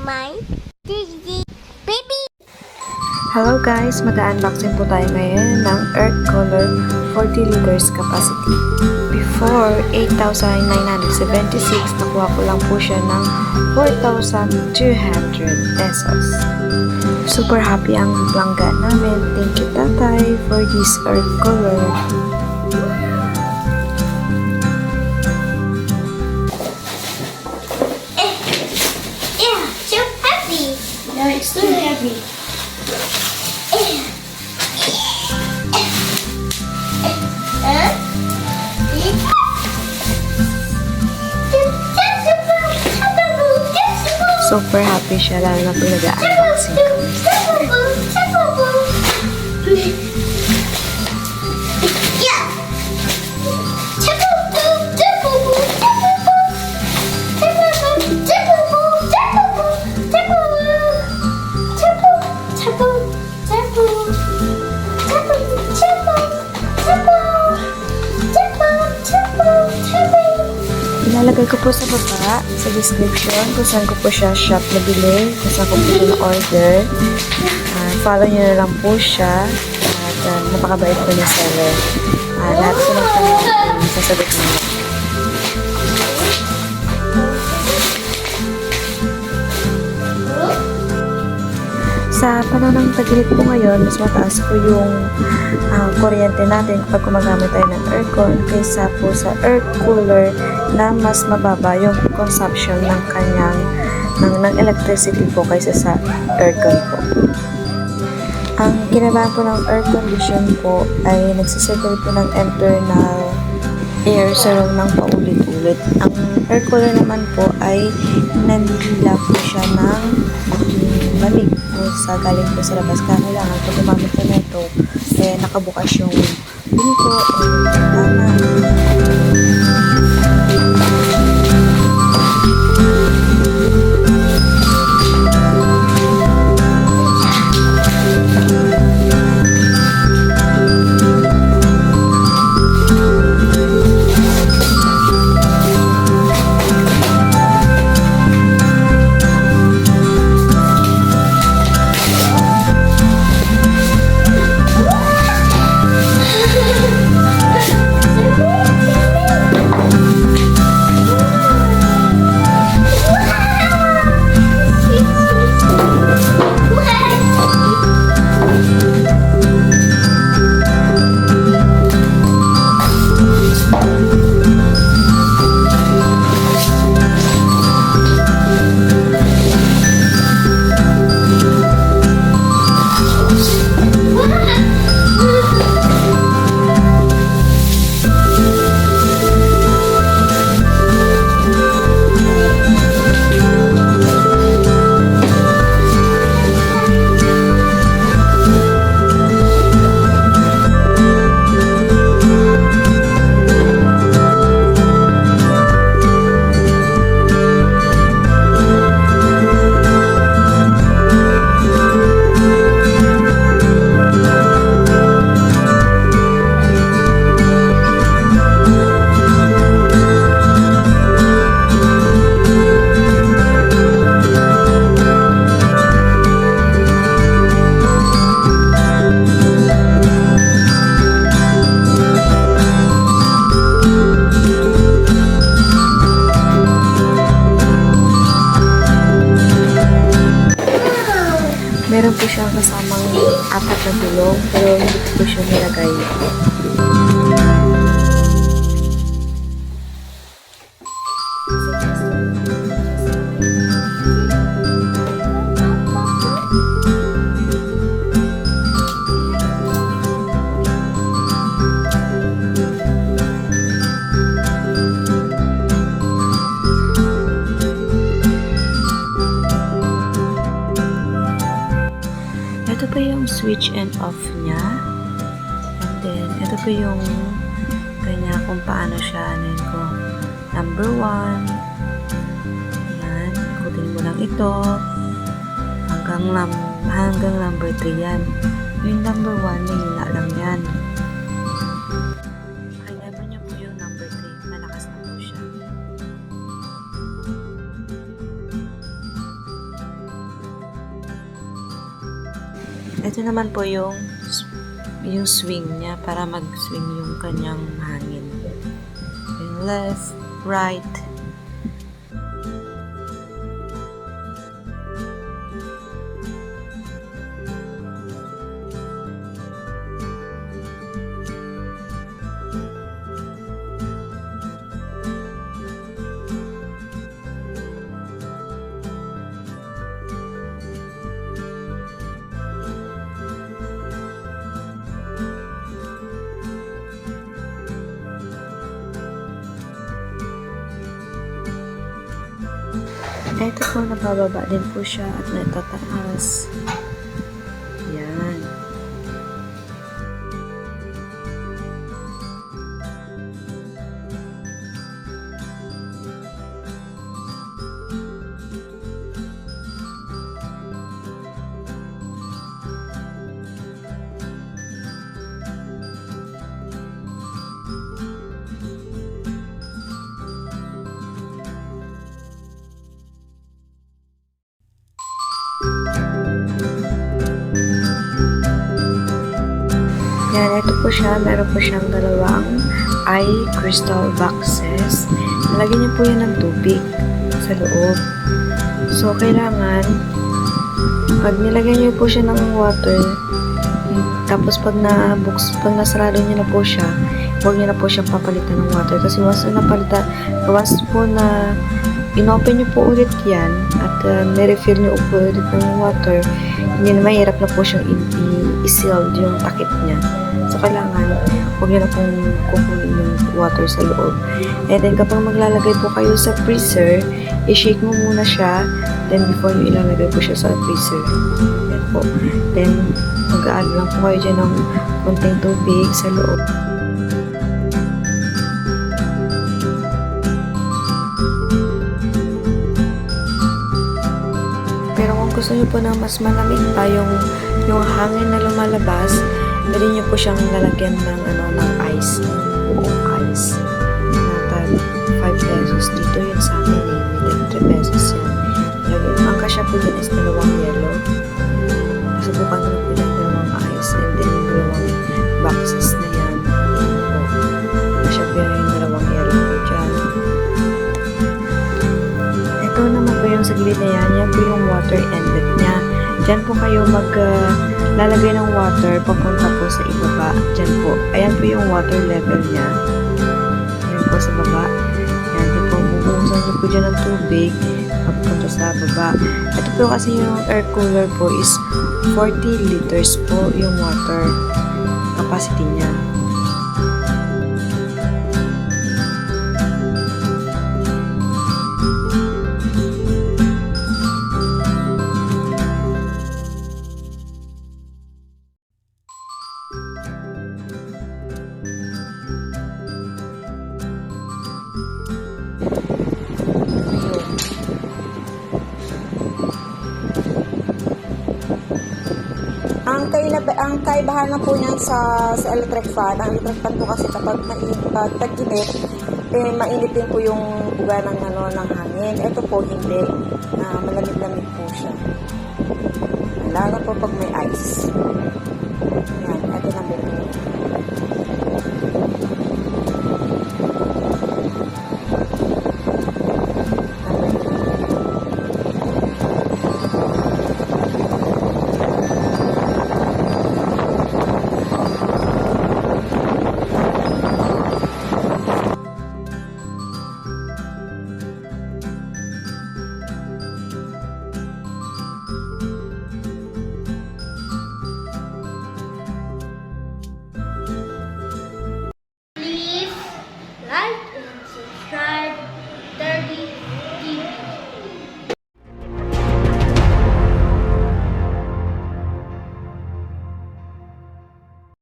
my baby. Hello guys, mag-unboxing po tayo ngayon ng Earth Cooler 40 liters capacity. Before 8,976, nakuha ko lang po siya ng 4,200 pesos. Super happy ang langga namin. Thank you tatay for this Earth Cooler. Yeah, so heavy. No, it's too heavy. Super happy siya lalo na pinag-unboxing ko. Ilalagay ko po sa baba, sa description, kung saan ko po siya shop nabili, kung saan ko po siya na-order. Follow nyo na lang po siya. At napakabait po ni seller. Lahat po ng tanong sasagot nyo. Sa panahon ng tagilid po ngayon, mas mataas po yung kuryente natin kapag gumagamit tayo ng aircon kaysa po sa Earth Cooler na mas mababa yung consumption ng kanyang ng electricity po kaysa sa aircon po. Ang kinabahan po ng air condition po ay nagsisircle po ng internal air sa room ng paulit-ulit. Ang air cooler naman po ay nanlila po siya ng lamig po sa galing po sa labas. Kailangan pag gumamit ko na ito, nakabukas yung pinto o yung bintana. Meron po siyang kasamang 4 na gulong, pero hindi po siya nilagay. Ito po yung switch and off niya. And then, ito po yung kanya kung paano siya. And kung number 1. Yan. Ikutin mo lang ito. Hanggang number 3 yan. Yung number 1, nahila lang yan. Kaya ba niya po yung number 3. Malakas na po siya. Ito naman po yung swing niya para mag-swing yung kanyang hangin. Yung left, right. Ito po, nabababa din po siya at natataas. Yan. Yan, ito po siya. Meron po siyang dalawang eye crystal boxes. Nalagyan niyo po yan ng tubig sa loob. So, kailangan pag nilagyan niyo po siya ng water, tapos pag nasarado niyo na po siya, huwag niyo na po siya papalitan ng water. Kasi once po na inopen niyo po ulit yan at nirefill niyo po ulit ng water, hindi na mahirap na po siyang i-seal yung takip niya. So, kailangan huwag niyo na pong kukunin yung water sa loob. And then, kapag maglalagay po kayo sa freezer, i-shake mo muna siya, then before niyo ilalagay po siya sa freezer. Yan po. Then, mag-add lang po kayo dyan ng konting tubig sa loob. Pero kung gusto niyo po na mas malamig pa yung hangin na lumalabas, pwede niyo po siyang lalagyan ng ice, buong ice. Nata 5 pesos. Dito yun sa akin eh, 3 pesos yan. Ang kasya po dyan is dalawang yellow. Subukan ko na po dyan dalawang ice and then yung dalawang boxes na yan. Kasya po yung dalawang yellow po dyan. Ito naman po yung sa gilid na yan. Yan po yung water inlet niya. Diyan po kayo lalagay ng water papunta po sa ibaba. Diyan po. Ayan po yung water level niya. Ayan po sa baba. Ayan po. Bubuhusan niyo po dyan ng tubig papunta sa baba. Ito po kasi yung air cooler po is 40 liters po yung water capacity niya. Ang kaibahan na po niyan sa electric fan. Ang electric fan po kasi kapag tag-init, mainit din po yung buga ng hangin. Ito po hindi. Malamig-lamig po siya. Lalo po pag may ice.